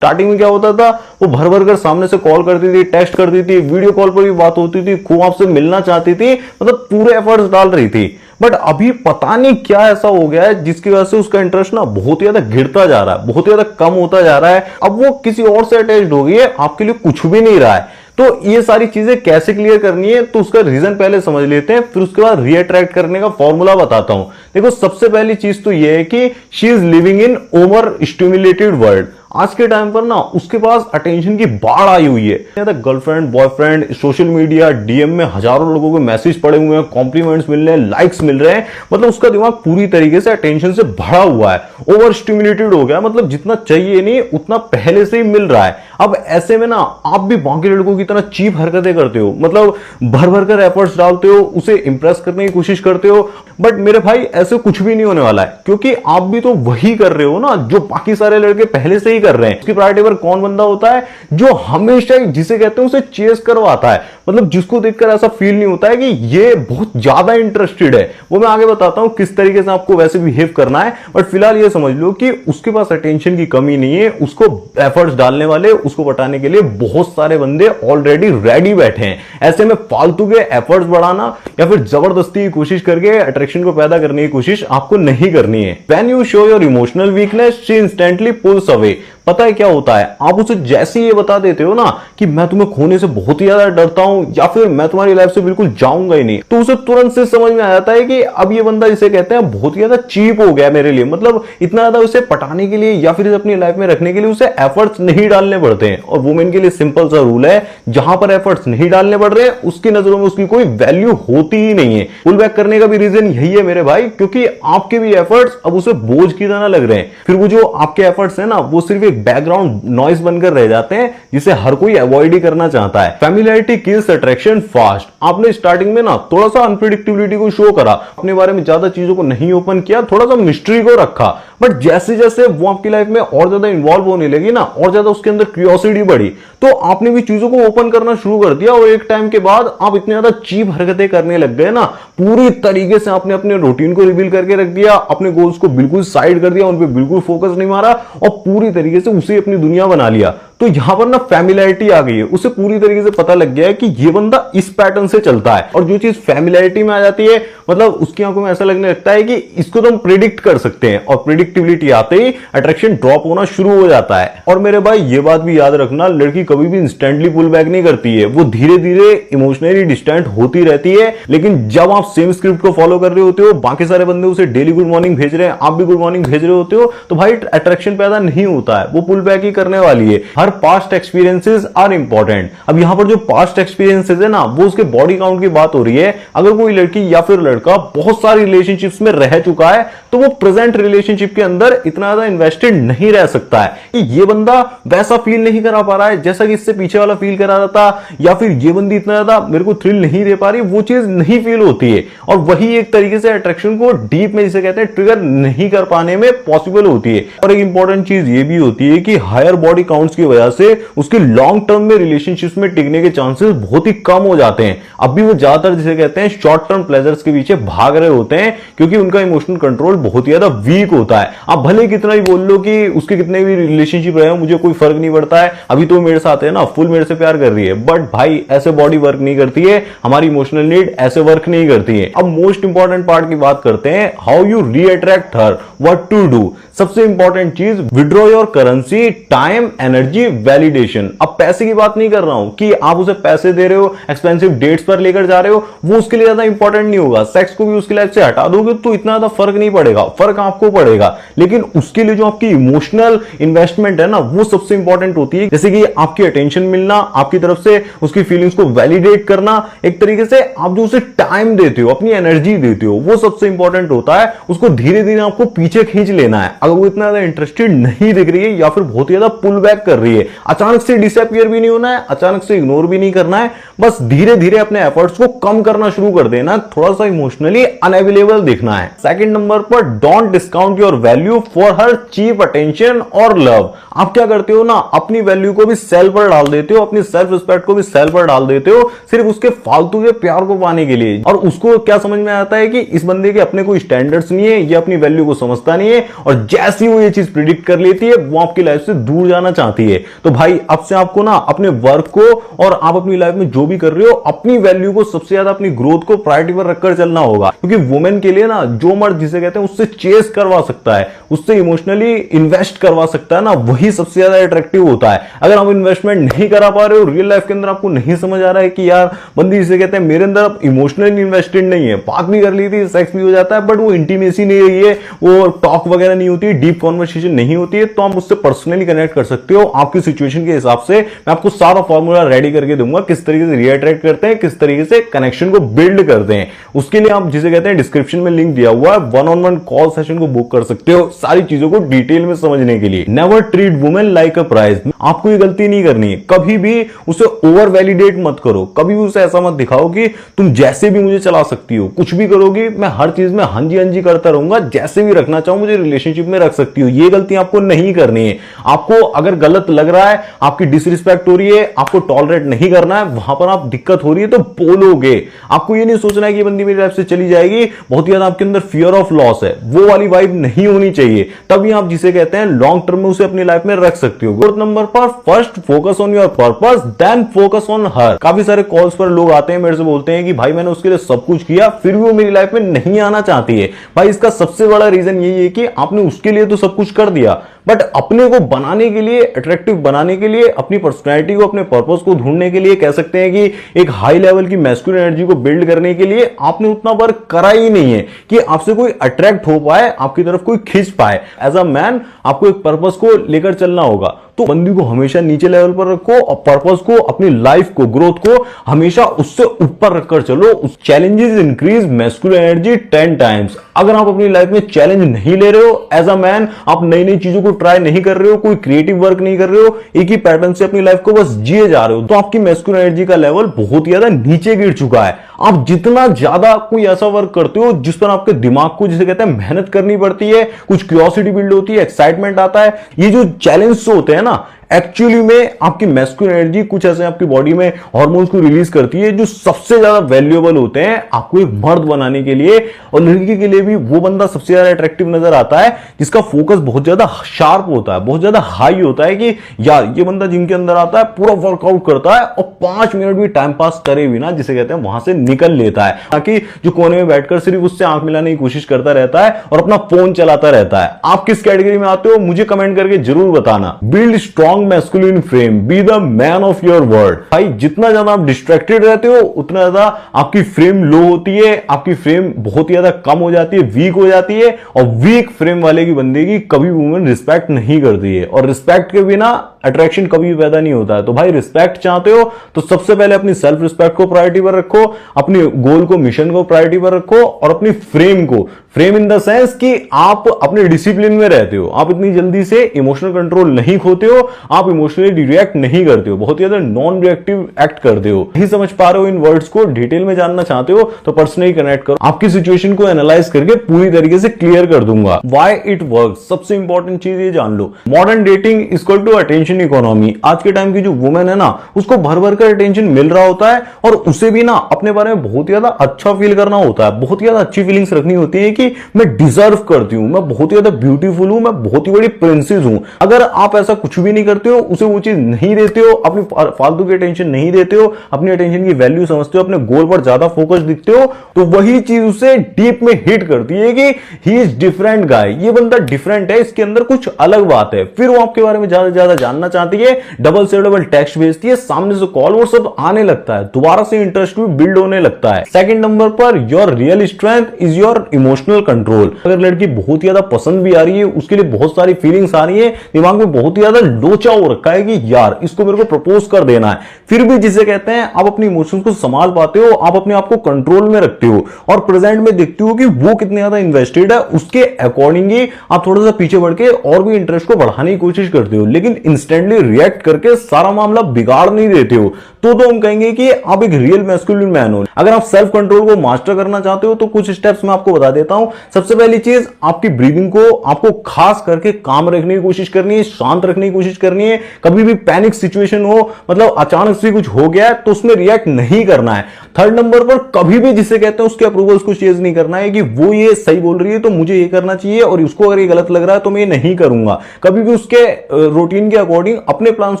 Starting में क्या होता था, वो भर भर कर सामने से कॉल करती थी, टेक्स्ट करती थी, वीडियो कॉल पर भी बात होती थी, खूब आपसे मिलना चाहती थी, मतलब पूरे एफर्ट्स डाल रही थी। बट अभी पता नहीं क्या ऐसा हो गया है जिसकी वजह से उसका इंटरेस्ट ना बहुत ज्यादा गिरता जा रहा है, बहुत ज्यादा कम होता जा रहा है। अब वो किसी और से अटैच्ड हो गई है, आपके लिए कुछ भी नहीं रहा है। तो ये सारी चीजें कैसे क्लियर करनी है, तो उसका रीजन पहले समझ लेते हैं, फिर उसके बाद रीअट्रैक्ट करने का फॉर्मूला बताता हूं। देखो, सबसे पहली चीज तो ये है कि she is living in over stimulated world. आज के टाइम पर ना उसके पास अटेंशन की बाढ़ आई हुई है। Girlfriend, boyfriend, social media, DM में हजारों लोगों के मैसेज पड़े हुए हैं, कॉम्प्लीमेंट्स मिल रहे हैं, लाइक्स मिल रहे हैं, मतलब उसका दिमाग पूरी तरीके से अटेंशन से भरा हुआ है, ओवर स्टिमुलेटेड हो गया, मतलब जितना चाहिए नहीं उतना पहले से ही मिल रहा है। अब ऐसे में ना आप भी बाकी लड़कों की तरह चीप हरकतें करते हो, मतलब भर भर कर एफर्ट्स डालते हो, उसे इंप्रेस करने की कोशिश करते हो। बट मेरे भाई ऐसे कुछ भी नहीं होने वाला है, क्योंकि आप भी तो वही कर रहे हो ना जो बाकी सारे लड़के पहले से ही कर रहे हैं। उसकी प्रायोरिटी पर कौन बंदा होता है, जो हमेशा जिसे कहते हैं उसे चेस करवाता है, मतलब जिसको देखकर ऐसा फील नहीं होता है कि ये बहुत ज्यादा इंटरेस्टेड है। वो मैं आगे बताता हूं किस तरीके से आपको वैसे बिहेव करना है। बट फिलहाल ये समझ लो कि उसके पास अटेंशन की कमी नहीं है, उसको एफर्ट्स डालने वाले, उसको पटाने के लिए बहुत सारे बंदे ऑलरेडी रेडी बैठे हैं। ऐसे में फालतू के एफर्ट्स बढ़ाना या फिर जबरदस्ती की कोशिश करके अट्रैक्शन को पैदा करने की कोशिश आपको नहीं करनी है। When you show your emotional weakness, she instantly pulls away. पता है क्या होता है, आप उसे जैसे ये बता देते हो ना कि मैं तुम्हें खोने से बहुत ही ज्यादा डरता हूं या फिर मैं तुम्हारी लाइफ से बिल्कुल जाऊंगा ही नहीं, तो उसे तुरंत से समझ में आ जाता है कि अब ये बंदा जिसे कहते हैं बहुत ही ज्यादा चीप हो गया मेरे लिए, मतलब इतना ज्यादा उसे पटाने के लिए या फिर अपनी लाइफ में रखने के लिए उसे एफर्ट्स नहीं डालने पड़ते हैं। और वुमेन के लिए सिंपल सा रूल है, जहां पर एफर्ट्स नहीं डालने पड़ रहे उसकी नजरों में उसकी कोई वैल्यू होती ही नहीं है। पुल बैक करने का भी रीजन यही है मेरे भाई, क्योंकि आपके भी एफर्ट्स अब उसे बोझ की तरह लग रहे हैं। फिर वो जो आपके एफर्ट्स है ना, वो सिर्फ एक बैकग्राउंड नॉइस बनकर रह जाते हैं, जिसे हर कोई अवॉइड ही करना चाहता है। Familiarity kills attraction fast. आपने स्टार्टिंग में ना थोड़ा सा अनप्रेडिक्टेबिलिटी को शो करा, अपने बारे में ज्यादा चीजों को नहीं ओपन किया, थोड़ा सा मिस्ट्री को रखा। बट जैसे जैसे वो आपकी लाइफ में और ज्यादा इन्वॉल्व होने लगी ना, और ज्यादा उसके अंदर क्यूरियोसिटी बढ़ी, तो आपने भी चीजों को ओपन करना शुरू कर दिया। और एक टाइम के बाद आप इतने ज्यादा चीप हरकतें करने लग गए ना, पूरी तरीके से आपने अपने रूटीन को रिवील करके रख दिया, अपने गोल्स को बिल्कुल साइड कर दिया, उन पर बिल्कुल फोकस नहीं मारा और पूरी तरीके से उसे अपनी दुनिया बना लिया। तो यहां पर ना फैमिलियरिटी आ गई है, उसे पूरी तरीके से पता लग गया है कि ये बंदा इस पैटर्न से चलता है। और जो चीज फैमिलियरिटी में आ जाती है, मतलब उसकी आंखों में ऐसा लगने लगता है कि इसको तो हम प्रिडिक्ट कर सकते हैं, और प्रिडिक्टिबिलिटी आते ही अट्रैक्शन ड्रॉप होना शुरू हो जाता है। और मेरे भाई ये बात भी याद रखना, लड़की कभी भी इंस्टेंटली पुल बैक नहीं करती है, वो धीरे धीरे इमोशनली डिस्टेंट होती रहती है। लेकिन जब आप सेम स्क्रिप्ट को फॉलो कर रहे होते हो, बाकी सारे बंदे उसे डेली गुड मॉर्निंग भेज रहे हैं, आप भी गुड मॉर्निंग भेज रहे होते हो, तो भाई अट्रैक्शन पैदा नहीं होता है, वो पुल बैक ही करने वाली है। Her past experiences are important. अब यहां पर जो पास्ट एक्सपीरियंसेस है ना, वो उसके बॉडी काउंट की बात हो रही है। अगर कोई लड़की या फिर लड़का बहुत सारी रिलेशनशिप्स में रह चुका है, तो वो प्रेजेंट रिलेशनशिप के अंदर इतना ज्यादा इन्वेस्टेड नहीं रह सकता है कि ये बंदा वैसा फील नहीं करा पा रहा है जैसा कि इससे पीछे वाला फील करा रहा था, या फिर ये बंदी इतना ज्यादा मेरे को थ्रिल नहीं दे पा रही, वो चीज नहीं फील होती है। और वही एक तरीके से अट्रैक्शन को डीप में जिसे कहते हैं ट्रिगर नहीं कर पाने में पॉसिबल होती है। और एक इंपॉर्टेंट चीज ये भी होती है कि हायर बॉडी काउंट्स की वजह से उसके लॉन्ग टर्म में रिलेशनशिप्स में टिकने के चांसेस बहुत ही कम हो जाते हैं। अभी वो ज्यादातर जिसे कहते हैं शॉर्ट टर्म प्लेजर्स के पीछे भाग रहे होते हैं, क्योंकि उनका इमोशनल कंट्रोल बहुत ही ज्यादा वीक होता है। आप भले कितना ही बोल लो कि उसके कितने भी रिलेशनशिप रहे हो, मुझे कोई फर्क नहीं पड़ता है, अभी तो मेरे साथ है ना, फुल मेरे से प्यार कर रही है, बट भाई ऐसे बॉडी वर्क नहीं करती है, हमारी इमोशनल नीड ऐसे वर्क नहीं करती है। अब मोस्ट इंपॉर्टेंट पार्ट की बात करते हैं, how you reattract her, what to do. सबसे इंपॉर्टेंट चीज, withdraw your currency, time, energy, validation. अब पैसे की बात नहीं कर रहा हूं कि आप उसे पैसे दे रहे हो, एक्सपेंसिव डेट्स पर लेकर जा रहे हो, वो उसके लिए ज्यादा इंपॉर्टेंट नहीं होगा। सेक्स को भी उसकी लाइफ से हटा दोगे तो इतना ज्यादा फर्क नहीं पड़ेगा, फर्क आपको पड़ेगा, लेकिन उसके लिए जो आपकी इमोशनल इन्वेस्टमेंट है ना, वो सबसे इंपॉर्टेंट होती है। जैसे कि आपकी अटेंशन मिलना, आपकी तरफ से उसकी फीलिंग्स को वैलिडेट करना, एक तरीके से आप जो उसे टाइम देते हो, अपनी एनर्जी देते हो, वो सबसे इंपॉर्टेंट होता है। उसको धीरे धीरे आपको पीछे खींच लेना है। अगर वो इतना ज्यादा इंटरेस्टेड नहीं दिख रही है या फिर बहुत ही ज्यादा पुल बैक कर रही है, अचानक से डिसअपियर भी नहीं होना है, अचानक से इग्नोर भी नहीं करना है, बस धीरे धीरे अपने एफर्ट्स को कम करना शुरू कर देना, थोड़ा सा इमोशनली अनअवेलेबल दिखना है। सेकंड नंबर पर, don't discount your value for her cheap attention और लव। आप क्या करते हो ना, अपनी वैल्यू को भी सेल पर डाल देते हो, अपनी सेल्फ रिस्पेक्ट को भी सेल पर डाल देते हो, सिर्फ उसके फालतू के प्यार को पाने के लिए। और उसको क्या समझ में आता है कि इस बंदे के अपने कोई स्टैंडर्ड्स नहीं है, ये अपनी वैल्यू को समझता नहीं है, और जैसी वो ये चीज प्रिडिक्ट कर लेती है वो आपकी लाइफ से दूर जाना चाहती है। तो भाई अब से आपको ना अपने वर्क को और आप अपनी लाइफ में जो भी कर रहे हो अपनी वैल्यू को सबसे ज्यादा अपनी ग्रोथ को प्रायोरिटी पर रखकर चलना होगा, क्योंकि वुमेन के लिए ना जो मर्द जिसे कहते हैं उससे चेस करवा सकता है, उससे इमोशनली इन्वेस्ट करवा सकता है ना, वही सबसे ज्यादा अट्रैक्टिव होता है। अगर आप इन्वेस्टमेंट नहीं करा पा रहे हो रियल लाइफ के अंदर, आपको नहीं समझ आ रहा है कि यार बंदी जिसे कहते हैं मेरे अंदर अब इमोशनली इन्वेस्टेड नहीं है, बात भी कर ली थी, सेक्स भी हो जाता है, बट वो इंटीमेसी नहीं रही है, वो टॉक वगैरह नहीं होती है, डीप कॉन्वर्सेशन नहीं होती है, तो आप उससे पर्सनली कनेक्ट कर सकते हो। आपकी सिचुएशन के हिसाब से मैं आपको सारा फॉर्मूला रेडी करके दूंगा, किस तरीके से रीअट्रैक्ट करते हैं, किस तरीके से कनेक्शन को बिल्ड करते हैं। उसके लिए आप जिसे कहते हैं डिस्क्रिप्शन में लिंक दिया हुआ है, 1-on-1 कॉल सेशन को बुक कर सकते हो सारी चीजों को डिटेल में समझने के लिए। Never treat women like a prize. आपको ये गलती नहीं करनी है, कभी भी उसे ओवर वैलिडेट मत करो, कभी भी उसे ऐसा मत दिखाओ कि तुम जैसे भी मुझे चला सकती हो, कुछ भी करोगी मैं हर चीज में हाँ जी करता रहूंगा, जैसे भी रखना चाहूं मुझे रिलेशनशिप में रख सकती हो। ये गलती आपको नहीं करनी है। आपको अगर गलत लग रहा है, आपकी डिसरिस्पेक्ट हो रही है, आपको टॉलरेट नहीं करना है, वहां पर आप दिक्कत हो रही है तो बोलोगे। आपको ये नहीं सोचना है कि बंदी मेरी लाइफ से चली जाएगी, बहुत ज्यादा आपके अंदर फियर ऑफ लॉस है, वो वाली वाइब नहीं होनी चाहिए। तभी आप जिसे कहते हैं लॉन्ग टर्म में उसे अपनी लाइफ में रख सकते हो। फोर्थ नंबर पर first focus on your purpose then focus on her. काफी सारे कॉल्स पर लोग आते हैं मेरे से बोलते हैं कि भाई मैंने उसके लिए सब कुछ किया फिर भी वो मेरी लाइफ में नहीं आना चाहती है। भाई इसका सबसे बड़ा रीजन यही है कि आपने उसके लिए तो सब कुछ कर दिया, बट अपने को बनाने के लिए, अट्रैक्टिव बनाने के लिए, अपनी पर्सनैलिटी को, अपने पर्पस को ढूंढने के लिए, कह सकते हैं कि एक हाई लेवल की मैस्कुलिन एनर्जी को बिल्ड करने के लिए आपने उतना वर्क करा ही नहीं है कि आपसे कोई अट्रैक्ट हो पाए, आपकी तरफ कोई खींच पाए। एज अ मैन आपको एक पर्पस को लेकर चलना होगा, तो बंदी को हमेशा नीचे लेवल पर रखो और पर्पस को, अपनी लाइफ को, ग्रोथ को हमेशा उससे ऊपर रखकर चलो। Challenges increase masculine energy 10 times. अगर आप अपनी लाइफ में चैलेंज नहीं ले रहे हो, एज अ मैन आप नई नई चीजों को ट्राई नहीं कर रहे हो, कोई क्रिएटिव वर्क नहीं कर रहे हो, एक ही पैटर्न से अपनी लाइफ को बस जिए जा रहे हो, तो आपकी मैस्कुलिन एनर्जी का लेवल बहुत ज्यादा नीचे गिर चुका है। आप जितना ज्यादा कोई ऐसा वर्क करते हो जिस पर आपके दिमाग को, जिसे कहते हैं, मेहनत करनी पड़ती है, कुछ क्यूरियोसिटी बिल्ड होती है, एक्साइटमेंट आता है, ये जो चैलेंज होते हैं ना, एक्चुअली में आपकी मैस्कुलिन एनर्जी कुछ ऐसे आपकी बॉडी में हार्मोन्स को रिलीज करती है जो सबसे ज्यादा वैल्यूएबल होते हैं आपको एक मर्द बनाने के लिए। और लड़की के लिए भी वो बंदा सबसे ज्यादा अट्रैक्टिव नजर आता है जिसका फोकस बहुत ज्यादा शार्प होता है, बहुत ज्यादा हाई होता है कि यार ये बंदा जिम के अंदर आता है, पूरा वर्कआउट करता है और 5 मिनट भी टाइम पास करे भी ना, जिसे कहते हैं, वहां से निकल लेता है, ताकि जो कोने में बैठकर सिर्फ उससे आंख मिलाने की कोशिश करता रहता है और अपना फोन चलाता रहता है। आप किस कैटेगरी में आते हो मुझे कमेंट करके जरूर बताना। Build strong masculine frame, be the man of your word. भाई जितना ज्यादा आप डिस्ट्रैक्टेड रहते हो उतना ज्यादा आपकी फ्रेम लो होती है, आपकी फ्रेम बहुत ज्यादा कम हो जाती है, वीक हो जाती है, और वीक फ्रेम वाले की बंदे की कभी वुमेन रिस्पेक्ट नहीं करती है, और रिस्पेक्ट के बिना अट्रैक्शन कभी पैदा नहीं होता है। तो भाई रिस्पेक्ट चाहते हो तो सबसे पहले अपनी सेल्फ रिस्पेक्ट को प्रायोरिटी पर रखो, अपने गोल को, मिशन को प्रायोरिटी पर रखो, और अपनी फ्रेम को, फ्रेम इन द सेंस कि आप अपने डिसिप्लिन में रहते हो, आप इतनी जल्दी से इमोशनल कंट्रोल नहीं खोते हो, आप इमोशनली रिएक्ट नहीं करते हो, बहुत ज्यादा नॉन रिएक्टिव एक्ट करते हो। नहीं समझ पा रहे हो इन वर्ड्स को, डिटेल में जानना चाहते हो तो पर्सनली कनेक्ट करो, आपकी सिचुएशन को एनालाइज करके पूरी तरीके से क्लियर कर दूंगा। व्हाई इट वर्क्स, सबसे इंपॉर्टेंट चीज ये जान लो, modern dating equal to attention economy. आज के टाइम की जो वुमेन है ना, उसको भर भर कर अटेंशन मिल रहा होता है, और उसे भी ना अपने बारे में बहुत ज्यादा अच्छा फील करना होता है, बहुत ज्यादा अच्छी फीलिंग्स रखनी होती है कि मैं डिजर्व करती हूं, मैं बहुत ज्यादा ब्यूटीफुल हूं, मैं बहुत ही बड़ी प्रिंसेस हूं। अगर आप ऐसा कुछ भी नहीं करते हो, उसे वो चीज नहीं देते हो, अपनी फालतू की अटेंशन नहीं देते हो, अपनी अटेंशन की वैल्यू समझते हो, अपने गोल पर ज्यादा फोकस दिखते हो, तो वही चीज उसे डीप में हिट करती है कि ही इज डिफरेंट गाय, ये बंदा डिफरेंट है, इसके अंदर कुछ अलग बात है। फिर वो आपके बारे में ज्यादा ज्यादा जानना चाहती है, डबल से डबल टेक्स्ट भेजती है, सामने से कॉल वो सब आने लगता है, दोबारा से इंटरेस्ट भी बिल्ड होने लगता है। Second number per your real strength is your emotional control. अगर लड़की बहुत ज्यादा पसंद भी आ रही है, उसके लिए बहुत सारी फीलिंग्स आ रही है, दिमाग में बहुत ज्यादा लोचा हो रखा है कि यार इसको मेरे को प्रपोज कर देना है, फिर भी जिसे कहते हैं आप अपनी इमोशंस को संभाल पाते हो, आप अपने आप को कंट्रोल में रखते हो, और प्रेजेंट में देखते हो कि वो कितने ज्यादा इन्वेस्टेड है, उसके अकॉर्डिंग ही आप थोड़ा सा पीछे बढ़ के और भी इंटरेस्ट को बढ़ाने की कोशिश करते हो। लेकिन इंस्टेंटली रिएक्ट करके सारा मामला बिगाड़ नहीं देते हो, तो हम कहेंगे कि आप एक रियल मैस्कुलिन मैन हो। अगर आप सेल्फ कंट्रोल को मास्टर करना चाहते हो तो कुछ स्टेप्स मैं आपको बता देता हूं। सबसे पहली चीज, आपकी ब्रीदिंग को आपको खास करके काम रखने की कोशिश करनी है, शांत रखने की कोशिश करनी है। कभी भी पैनिक सिचुएशन हो, मतलब अचानक से कुछ हो गया तो उसमें रिएक्ट नहीं करना है। थर्ड नंबर पर, कभी भी जिसे कहते हैं उसके अप्रूवल्स को चेंज नहीं करना है कि वो ये सही बोल रही है तो मुझे ये करना चाहिए, और उसको अगर ये गलत लग रहा है तो मैं ये नहीं करूंगा। कभी भी उसके रूटीन के अकॉर्डिंग अपने प्लान्स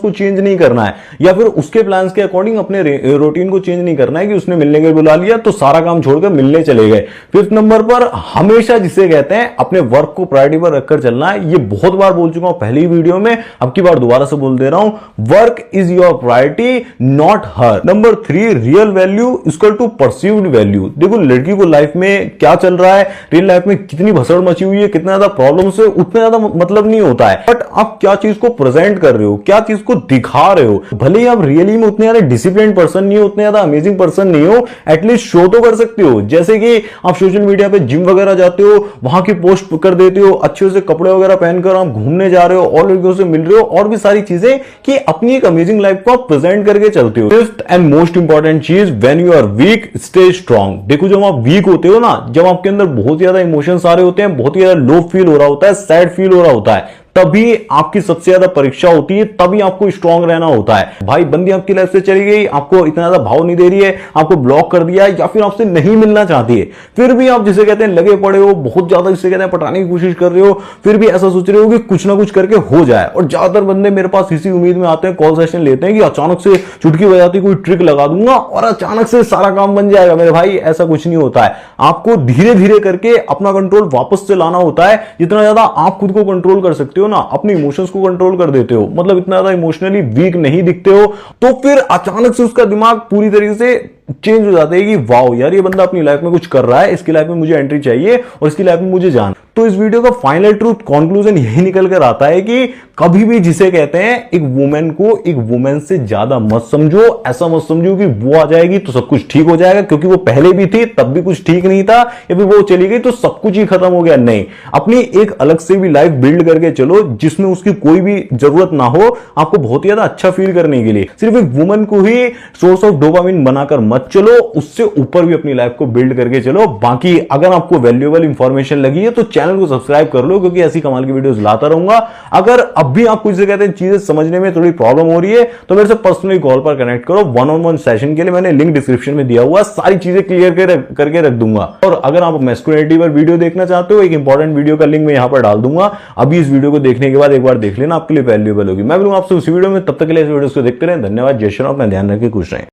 को चेंज नहीं करना है, या फिर उसके प्लान्स के अकॉर्डिंग अपने रूटीन को चेंज नहीं करना है कि उसने मिलने के बुला लिया तो सारा काम छोड़कर मिलने चले गए। फिफ्थ नंबर पर, हमेशा जिसे कहते हैं अपने वर्क को प्रायोरिटी पर रखकर चलना है। ये बहुत बार बोल चुका हूं पहली वीडियो में, अब की बार दोबारा से बोल दे रहा हूं, work is your priority not her. Number 3, real value equal to perceived value. देखो लड़की को लाइफ में क्या चल रहा है, रियल लाइफ में कितनी भसड़ मची हुई है, कितना ज्यादा प्रॉब्लम से, उतना ज्यादा मतलब नहीं होता है, बट आप क्या चीज को प्रेजेंट कर रहे हो, क्या चीज को दिखा रहे हो। भले ही आप रियली में उतने ज्यादा डिसिप्लिन पर्सन नहीं हो, उतने ज्यादा अमेजिंग पर्सन नहीं हो, एटलीस्ट शो तो कर सकते हो। जैसे कि आप सोशल मीडिया पे जिम वगैरह जाते हो, वहां की पोस्ट कर देते हो, अच्छे से कपड़े वगैरह पहनकर आप घूमने जा रहे हो और लड़कियों से मिल रहे हो, और भी सारी चीजें, कि अपनी एक अमेजिंग लाइफ को आप प्रेजेंट करके चलते हो। फिफ्थ एंड मोस्ट इंपॉर्टेंट चीज, when you are weak stay strong. देखो जब आप वीक होते हो ना, जब आपके अंदर बहुत ज्यादा इमोशंस आ रहे होते हैं, बहुत ही ज्यादा लो फील हो रहा होता है, सैड फील हो रहा होता है, तभी आपकी सबसे ज्यादा परीक्षा होती है, तभी आपको स्ट्रांग रहना होता है। भाई बंदी आपकी लाइफ से चली गई, आपको इतना ज्यादा भाव नहीं दे रही है, आपको ब्लॉक कर दिया है, या फिर आपसे नहीं मिलना चाहती है, फिर भी आप जिसे कहते हैं लगे पड़े हो, बहुत ज्यादा जिसे कहते हैं पटाने की कोशिश कर रहे हो, फिर भी ऐसा सोच रहे हो कि कुछ ना कुछ करके हो जाए। और ज्यादातर बंदे मेरे पास इसी उम्मीद में आते हैं, कॉल सेशन लेते हैं कि अचानक से चुटकी बजाती कोई ट्रिक लगा दूंगा और अचानक से सारा काम बन जाएगा। मेरे भाई ऐसा कुछ नहीं होता है, आपको धीरे धीरे करके अपना कंट्रोल वापस से लाना होता है। जितना ज्यादा आप खुद को कंट्रोल कर सकते हो ना, अपने इमोशंस को कंट्रोल कर देते हो, मतलब इतना ज्यादा इमोशनली वीक नहीं दिखते हो, तो फिर अचानक से उसका दिमाग पूरी तरीके से चेंज हो जाता है कि वाओ यार ये बंदा अपनी लाइफ में कुछ कर रहा है, इसकी लाइफ में मुझे एंट्री चाहिए और इसकी लाइफ में मुझे जाना। तो इस वीडियो का फाइनल ट्रूथ कंक्लूजन यही निकल कर आता है कि कभी भी जिसे कहते हैं एक वुमेन को एक वुमेन से ज्यादा मत समझो। ऐसा मत समझो कि वो आ जाएगी तो सब कुछ ठीक हो जाएगा, क्योंकि वो पहले भी थी तब भी कुछ ठीक नहीं था, या फिर वो चली गई तो सब कुछ ही खत्म हो गया। नहीं, अपनी एक अलग से भी लाइफ बिल्ड करके चलो जिसमें उसकी कोई भी जरूरत ना हो आपको बहुत ज्यादा अच्छा फील करने के लिए। सिर्फ एक वुमेन को ही सोर्स ऑफ डोपामिन बनाकर मत चलो, उससे ऊपर भी अपनी लाइफ को बिल्ड करके चलो। बाकी अगर आपको वैल्यूएबल इंफॉर्मेशन लगी है तो चैनल को सब्सक्राइब कर लो, क्योंकि ऐसी कमाल की वीडियोस लाता रहूंगा। अगर अब भी आपको जिसे कहते हैं चीजें समझने में थोड़ी प्रॉब्लम हो रही है तो मेरे से पर्सनली कॉल पर कनेक्ट करो। 1-on-1 सेशन के लिए मैंने लिंक डिस्क्रिप्शन में दिया हुआ, सारी चीजें क्लियर करके रख दूंगा। और अगर आप मैस्कुलिनिटी पर वीडियो देखना चाहते हो, एक इंपॉर्टेंट वीडियो का लिंक मैं यहां पर डाल दूंगा, अभी इस वीडियो को देखने के बाद एक बार देख लेना, आपके लिए वैल्यूएबल होगी। मैं मिलूंगा आपसे उसी वीडियो में, तब तक के लिए इस वीडियो को देखते रहें। धन्यवाद, जय श्री राम, अपना ध्यान रखें, खुश रहें।